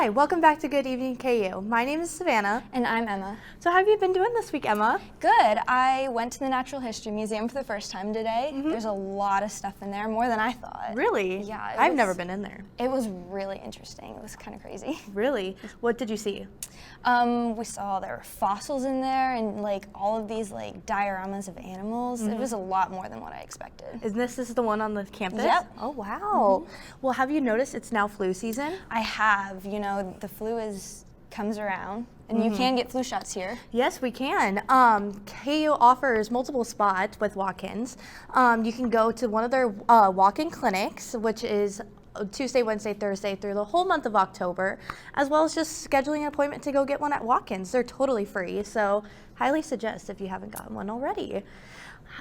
Hi, welcome back to Good Evening KU. My name is Savannah. And I'm Emma. So how have you been doing this week, Emma? Good. I went to the Natural History Museum for the first time today. There's a lot of stuff in there, more than I thought. Really? Yeah. I've never been in there. It was really interesting. It was kind of crazy. Really? What did you see? We saw there were fossils in there and like all of these like dioramas of animals. It was a lot more than what I expected. Is this the one on the campus? Yep. Oh, wow. Well, have you noticed it's now flu season? I have. You know, the flu comes around, and you can get flu shots here. Yes, we can. KU offers multiple spots with walk-ins. You can go to one of their walk-in clinics, which is Tuesday, Wednesday, Thursday through the whole month of October, as well as just scheduling an appointment to go get one at walk-ins. They're totally free, so highly suggest if you haven't gotten one already.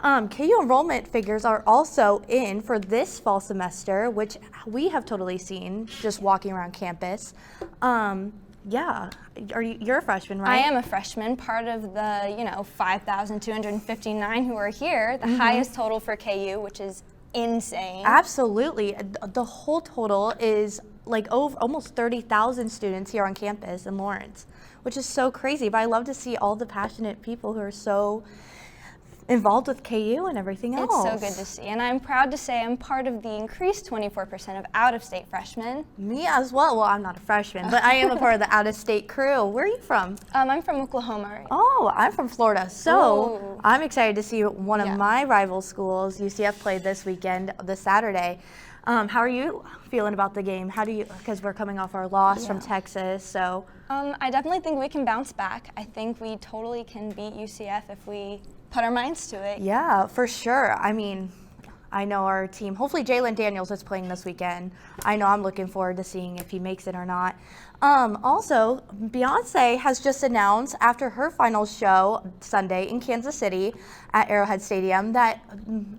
KU enrollment figures are also in for this fall semester, which we have totally seen just walking around campus. Yeah, you're a freshman, right? I am a freshman, part of the 5,259 who are here, the highest total for KU, which is insane. Absolutely. The whole total is like almost 30,000 students here on campus in Lawrence, which is so crazy. But I love to see all the passionate people who are so involved with KU and everything else. It's so good to see. And I'm proud to say I'm part of the increased 24% of out-of-state freshmen. Me as well. Well, I'm not a freshman, but I am a part of the out-of-state crew. Where are you from? I'm from Oklahoma. Right? Oh, I'm from Florida. So Ooh. I'm excited to see one of my rival schools, UCF, play this weekend, this Saturday. How are you feeling about the game? Because we're coming off our loss from Texas, so. I definitely think we can bounce back. I think we totally can beat UCF if we put our minds to it. Yeah, for sure. I mean, I know our team, hopefully Jalen Daniels is playing this weekend. I know I'm looking forward to seeing if he makes it or not. Also, Beyonce has just announced after her final show Sunday in Kansas City at Arrowhead Stadium that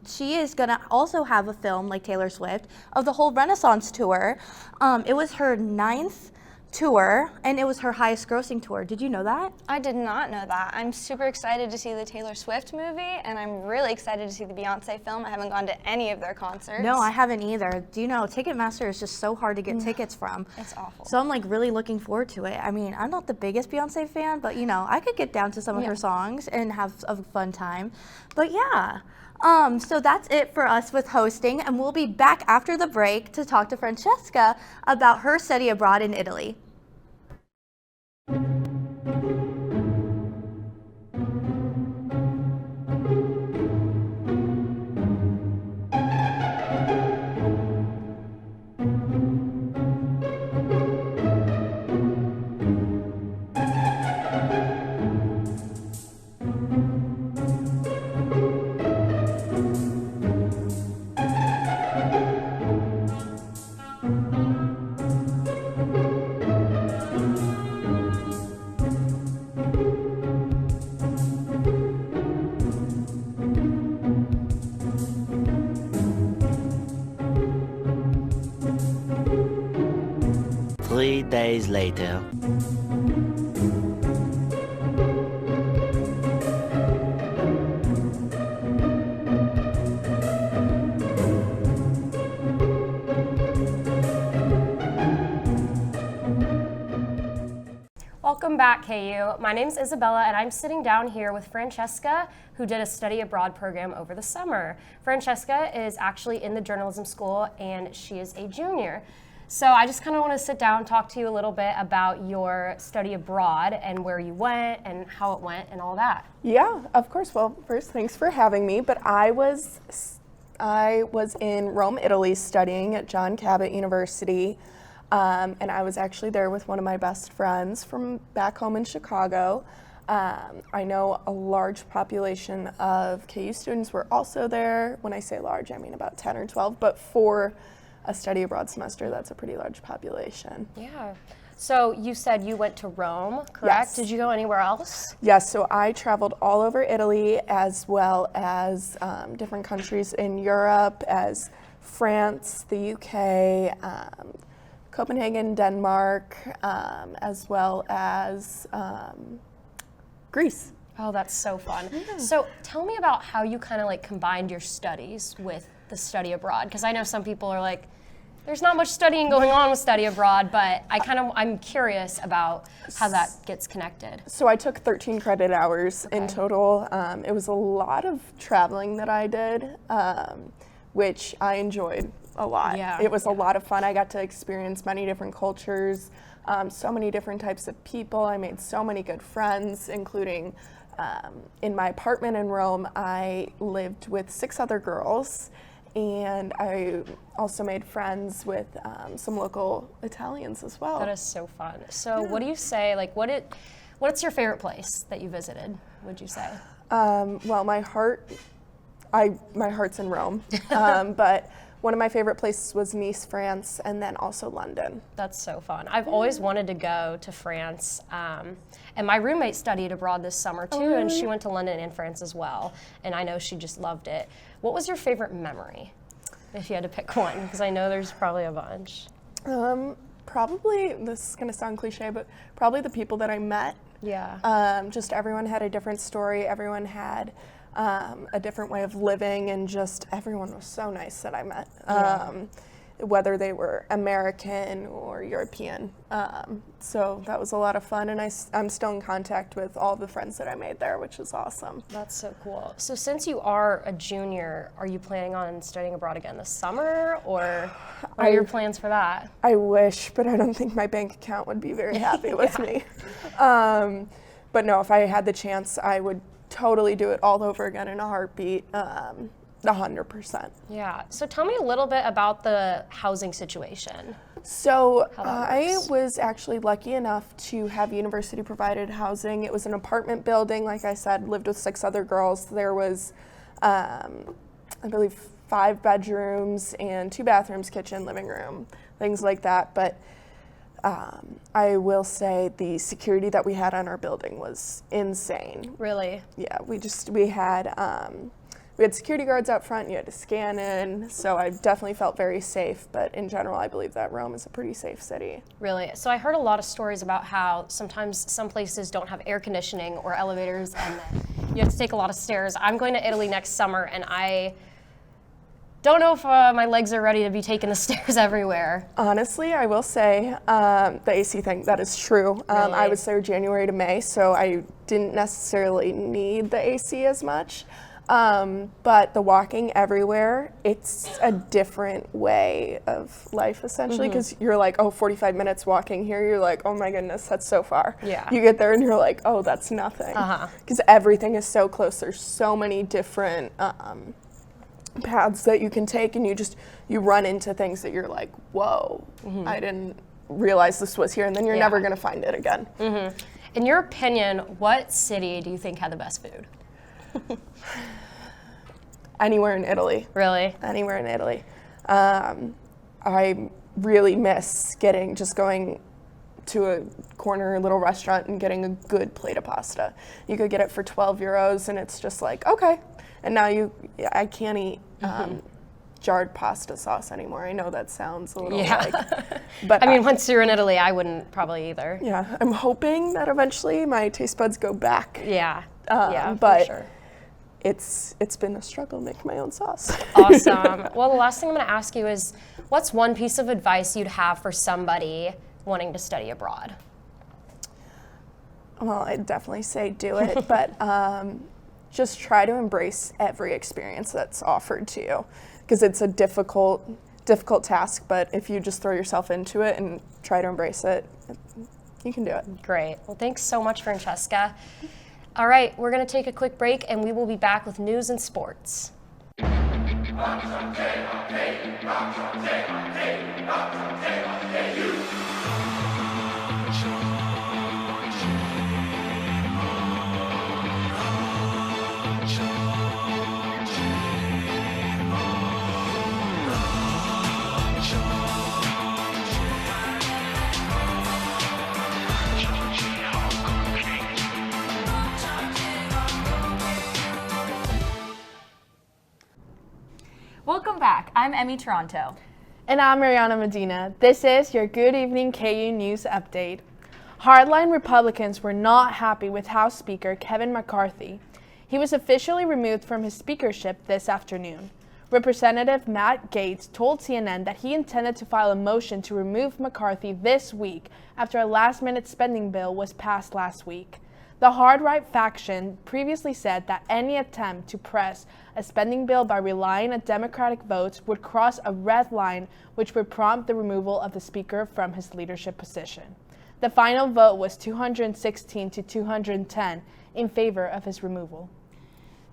she is gonna also have a film like Taylor Swift of the whole Renaissance tour. It was her 9th tour, and it was her highest grossing tour. Did you know that? I did not know that. I'm super excited to see the Taylor Swift movie, and I'm really excited to see the Beyonce film. I haven't gone to any of their concerts. No, I haven't either. Do you know, Ticketmaster is just so hard to get tickets from. It's awful. So I'm like really looking forward to it. I mean, I'm not the biggest Beyonce fan, but I could get down to some of her songs and have a fun time. But yeah. So that's it for us with hosting, and we'll be back after the break to talk to Francesca about her study abroad in Italy. Three days later. Welcome back, KU. My name's Isabella, and I'm sitting down here with Francesca, who did a study abroad program over the summer. Francesca is actually in the journalism school, and she is a junior. So I just kind of want to sit down and talk to you a little bit about your study abroad and where you went and how it went and all that. Yeah, of course. Well, first, thanks for having me. But I was in Rome, Italy, studying at John Cabot University. And I was actually there with one of my best friends from back home in Chicago. I know a large population of KU students were also there. When I say large, I mean about 10 or 12, but for a study abroad semester, that's a pretty large population. Yeah. So you said you went to Rome, correct? Yes. Did you go anywhere else? Yes, so I traveled all over Italy as well as different countries in Europe, as France, the UK, Copenhagen, Denmark, as well as Greece. Oh, that's so fun. Yeah. So tell me about how you kind of like combined your studies with the study abroad, because I know some people are like, there's not much studying going on with study abroad, but I'm curious about how that gets connected. So I took 13 credit hours in total. It was a lot of traveling that I did, which I enjoyed a lot. Yeah. It was a lot of fun. I got to experience many different cultures, so many different types of people. I made so many good friends, including in my apartment in Rome, I lived with 6 other girls, and I also made friends with some local Italians as well. That is so fun. So what do you say, like what's your favorite place that you visited, would you say? Well, my heart's in Rome, but one of my favorite places was Nice, France, and then also London. That's so fun. I've always wanted to go to France, and my roommate studied abroad this summer too, and she went to London and France as well, and I know she just loved it. What was your favorite memory, if you had to pick one? Because I know there's probably a bunch. Probably, this is gonna sound cliche, but probably the people that I met. Yeah. Just everyone had a different story, everyone had a different way of living, and just everyone was so nice that I met, whether they were American or European. So that was a lot of fun, and I'm still in contact with all the friends that I made there, which is awesome. That's so cool. So since you are a junior, are you planning on studying abroad again this summer, or what are your plans for that? I wish, but I don't think my bank account would be very happy with me. But no, if I had the chance, I would totally do it all over again in a heartbeat, 100%. Yeah. So tell me a little bit about the housing situation. So How that I works. was actually lucky enough to have university provided housing. It was an apartment building, like I said, lived with 6 other girls. There was, I believe, 5 bedrooms and 2 bathrooms, kitchen, living room, things like that. But I will say the security that we had on our building was insane. Really? Yeah, we had security guards out front. You had to scan in, so I definitely felt very safe. But in general, I believe that Rome is a pretty safe city. Really? So I heard a lot of stories about how sometimes some places don't have air conditioning or elevators, and then you have to take a lot of stairs. I'm going to Italy next summer, and I don't know if my legs are ready to be taking the stairs everywhere. Honestly, I will say the AC thing, that is true. Really? I was there January to May, so I didn't necessarily need the AC as much. But the walking everywhere, it's a different way of life, essentially, because you're like, oh, 45 minutes walking here. You're like, oh my goodness, that's so far. Yeah. You get there and you're like, oh, that's nothing. Because everything is so close. There's so many different paths that you can take, and you run into things that you're like, whoa, I didn't realize this was here, and then you're never going to find it again. In your opinion, what city do you think had the best food? Anywhere in Italy. Really? Anywhere in Italy. I really miss going to a corner little restaurant and getting a good plate of pasta. You could get it for 12 euros, and it's just like, okay. And now I can't eat jarred pasta sauce anymore. I know that sounds a little but I mean, once you're in Italy, I wouldn't probably either. Yeah, I'm hoping that eventually my taste buds go back. Yeah, but for sure. It's been a struggle making my own sauce. Awesome. Well, the last thing I'm going to ask you is, what's one piece of advice you'd have for somebody wanting to study abroad? Well, I'd definitely say do it, but just try to embrace every experience that's offered to you, because it's a difficult task, but if you just throw yourself into it and try to embrace it, you can do it. Great. Well, thanks so much, Francesca. All right, we're going to take a quick break, and we will be back with news and sports. Welcome back. I'm Emmy Toronto. And I'm Mariana Medina. This is your Good Evening KU News Update. Hardline Republicans were not happy with House Speaker Kevin McCarthy. He was officially removed from his speakership this afternoon. Representative Matt Gaetz told CNN that he intended to file a motion to remove McCarthy this week after a last-minute spending bill was passed last week. The hard-right faction previously said that any attempt to press a spending bill by relying on Democratic votes would cross a red line, which would prompt the removal of the Speaker from his leadership position. The final vote was 216 to 210 in favor of his removal.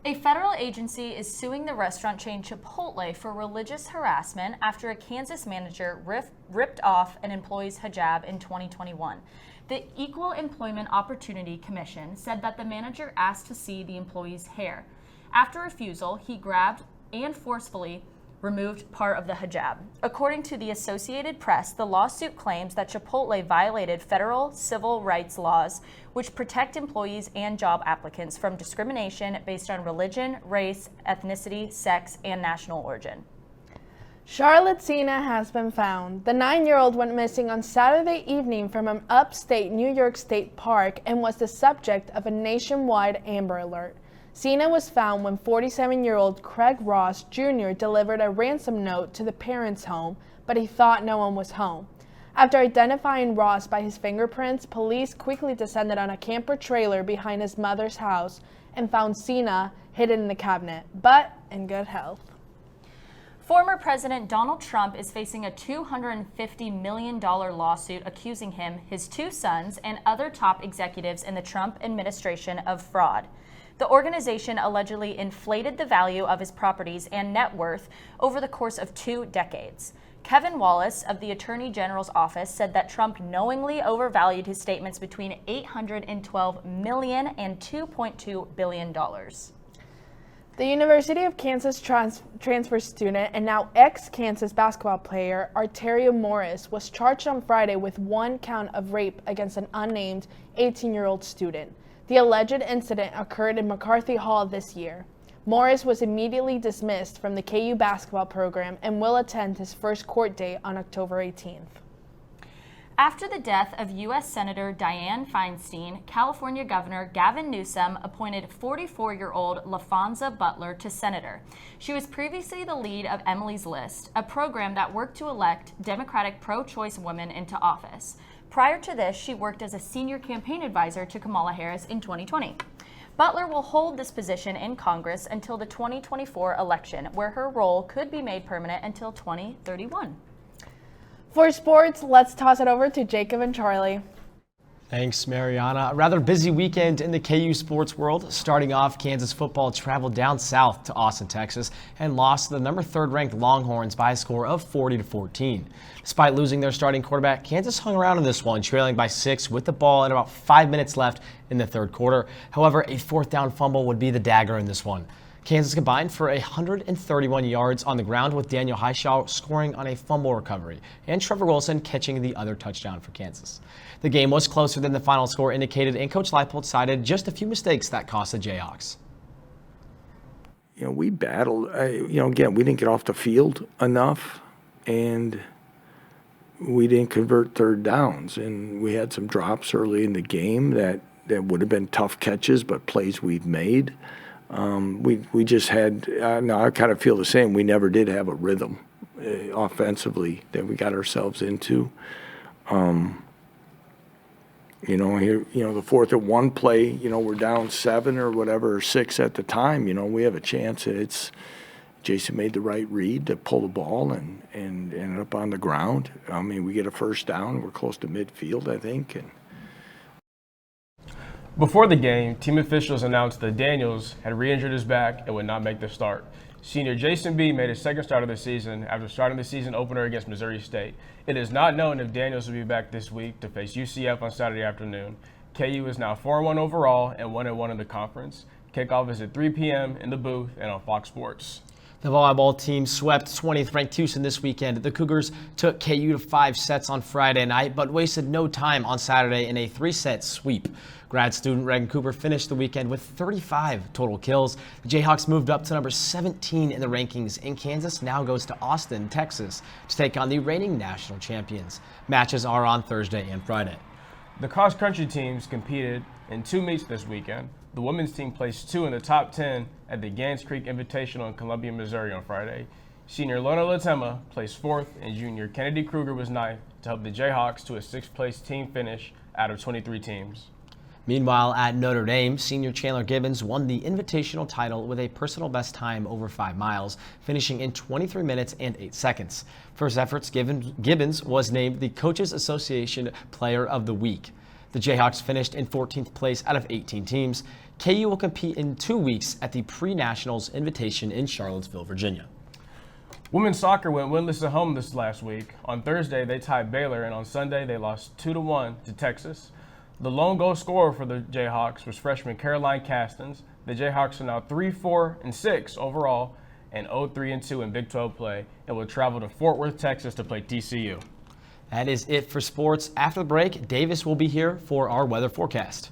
A federal agency is suing the restaurant chain Chipotle for religious harassment after a Kansas manager ripped off an employee's hijab in 2021. The Equal Employment Opportunity Commission said that the manager asked to see the employee's hair. After refusal, he grabbed and forcefully removed part of the hijab. According to the Associated Press, the lawsuit claims that Chipotle violated federal civil rights laws, which protect employees and job applicants from discrimination based on religion, race, ethnicity, sex, and national origin. Charlotte Sena has been found. The 9-year-old went missing on Saturday evening from an upstate New York State park and was the subject of a nationwide Amber Alert. Sena was found when 47-year-old Craig Ross Jr. delivered a ransom note to the parents' home, but he thought no one was home. After identifying Ross by his fingerprints, police quickly descended on a camper trailer behind his mother's house and found Sena hidden in the cabinet, but in good health. Former President Donald Trump is facing a $250 million lawsuit accusing him, his 2 sons, and other top executives in the Trump administration of fraud. The organization allegedly inflated the value of his properties and net worth over the course of 2 decades. Kevin Wallace of the Attorney General's office said that Trump knowingly overvalued his statements between $812 million and $2.2 billion. The University of Kansas transfer student and now ex-Kansas basketball player Arterio Morris was charged on Friday with 1 count of rape against an unnamed 18-year-old student. The alleged incident occurred in McCarthy Hall this year. Morris was immediately dismissed from the KU basketball program and will attend his first court date on October 18th. After the death of U.S. Senator Dianne Feinstein, California Governor Gavin Newsom appointed 44-year-old LaFonza Butler to senator. She was previously the lead of Emily's List, a program that worked to elect Democratic pro-choice women into office. Prior to this, she worked as a senior campaign advisor to Kamala Harris in 2020. Butler will hold this position in Congress until the 2024 election, where her role could be made permanent until 2031. For sports, let's toss it over to Jacob and Charlie. Thanks, Mariana. A rather busy weekend in the KU sports world. Starting off, Kansas football traveled down south to Austin, Texas, and lost to the number 3rd ranked Longhorns by a score of 40-14. Despite losing their starting quarterback, Kansas hung around in this one, trailing by 6 with the ball and about 5 minutes left in the 3rd quarter. However, a 4th down fumble would be the dagger in this one. Kansas combined for 131 yards on the ground, with Daniel Highshaw scoring on a fumble recovery and Trevor Wilson catching the other touchdown for Kansas. The game was closer than the final score indicated, and Coach Leipold cited just a few mistakes that cost the Jayhawks. We battled. Again, we didn't get off the field enough, and we didn't convert 3rd downs. And we had some drops early in the game that would have been tough catches, but plays we've made. We just had, I kind of feel the same. We never did have a rhythm offensively that we got ourselves into. The 4th and 1 play, we're down 7 or whatever, or 6 at the time. We have a chance. Jason made the right read to pull the ball and ended up on the ground. We get a 1st down. We're close to midfield, I think. Before the game, team officials announced that Daniels had re-injured his back and would not make the start. Senior Jason B. made his 2nd start of the season after starting the season opener against Missouri State. It is not known if Daniels will be back this week to face UCF on Saturday afternoon. KU is now 4-1 overall and 1-1 in the conference. Kickoff is at 3 p.m. in the booth and on Fox Sports. The volleyball team swept 20th ranked Tucson this weekend. The Cougars took KU to 5 sets on Friday night, but wasted no time on Saturday in a 3-set sweep. Grad student Reagan Cooper finished the weekend with 35 total kills. The Jayhawks moved up to number 17 in the rankings, and Kansas now goes to Austin, Texas, to take on the reigning national champions. Matches are on Thursday and Friday. The cross-country teams competed in 2 meets this weekend. The women's team placed 2 in the top 10 at the Gans Creek Invitational in Columbia, Missouri on Friday. Senior Lona Latema placed 4th, and junior Kennedy Kruger was 9th to help the Jayhawks to a 6th-place team finish out of 23 teams. Meanwhile, at Notre Dame, senior Chandler Gibbons won the invitational title with a personal best time over 5 miles, finishing in 23 minutes and 8 seconds. For his efforts, Gibbons was named the Coaches Association Player of the Week. The Jayhawks finished in 14th place out of 18 teams. KU will compete in 2 weeks at the Pre-Nationals Invitation in Charlottesville, Virginia. Women's soccer went winless at home this last week. On Thursday, they tied Baylor, and on Sunday, they lost 2-1 to Texas. The lone goal scorer for the Jayhawks was freshman Caroline Castens. The Jayhawks are now 3-4-6 overall and 0-3-2 in Big 12 play and will travel to Fort Worth, Texas to play TCU. That is it for sports. After the break, Davis will be here for our weather forecast.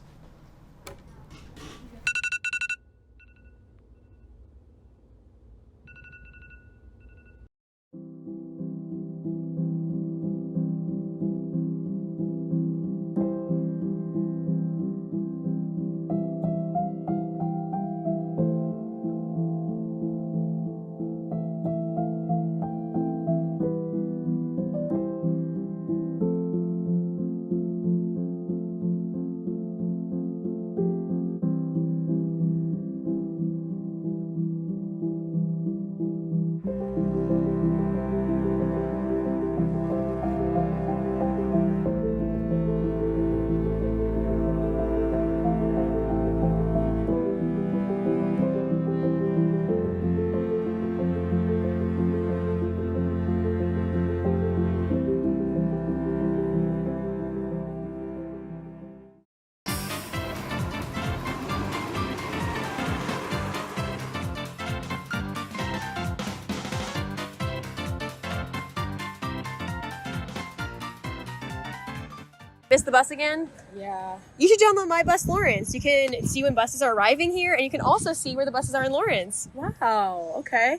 Missed the bus again? Yeah. You should download My Bus Lawrence. You can see when buses are arriving here, and you can also see where the buses are in Lawrence. Wow, okay.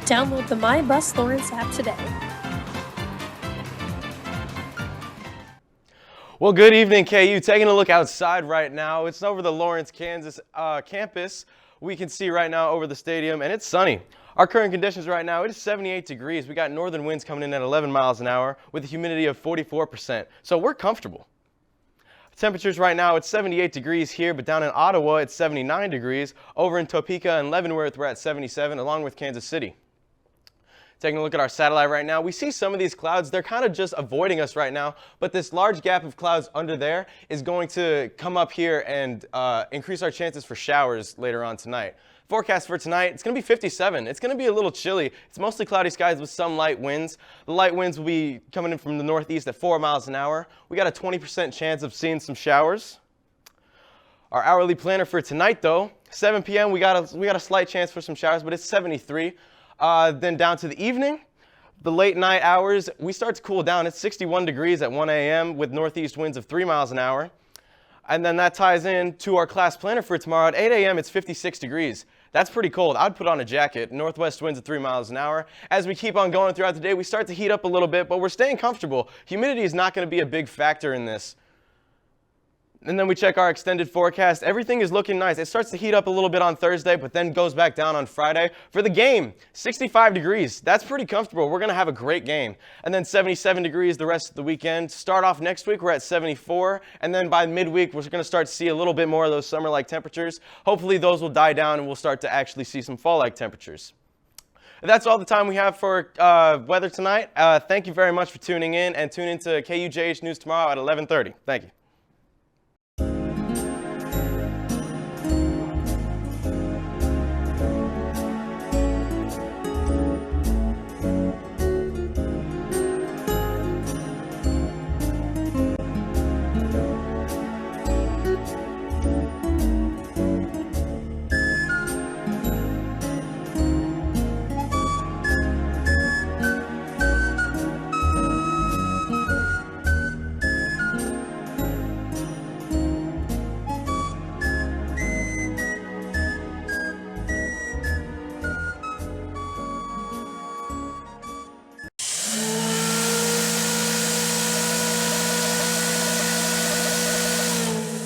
Download the My Bus Lawrence app today. Well, good evening, KU. Taking a look outside right now. It's over the Lawrence, Kansas campus. We can see right now over the stadium, and it's sunny. Our current conditions right now, it is 78 degrees. We got northern winds coming in at 11 miles an hour with a humidity of 44%. So we're comfortable. Temperatures right now, it's 78 degrees here, but down in Ottawa, it's 79 degrees. Over in Topeka and Leavenworth, we're at 77, along with Kansas City. Taking a look at our satellite right now, we see some of these clouds. They're kind of just avoiding us right now, but this large gap of clouds under there is going to come up here and increase our chances for showers later on tonight. Forecast for tonight, it's going to be 57. It's going to be a little chilly. It's mostly cloudy skies with some light winds. The light winds will be coming in from the northeast at 4 miles an hour. We got a 20% chance of seeing some showers. Our hourly planner for tonight, though, 7 p.m. we got a slight chance for some showers, but it's 73. Then down to the evening, the late night hours, we start to cool down. It's 61 degrees at 1 a.m. with northeast winds of 3 miles an hour. And then that ties in to our class planner for tomorrow. At 8 a.m., it's 56 degrees. That's pretty cold. I'd put on a jacket. Northwest winds at 3 miles an hour. As we keep on going throughout the day, we start to heat up a little bit, but we're staying comfortable. Humidity is not going to be a big factor in this. And then we check our extended forecast. Everything is looking nice. It starts to heat up a little bit on Thursday, but then goes back down on Friday. For the game, 65 degrees. That's pretty comfortable. We're going to have a great game. And then 77 degrees the rest of the weekend. Start off next week, we're at 74. And then by midweek, we're going to start to see a little bit more of those summer-like temperatures. Hopefully those will die down and we'll start to actually see some fall-like temperatures. That's all the time we have for weather tonight. Thank you very much for tuning in, and tune in to KUJH News tomorrow at 11:30. Thank you.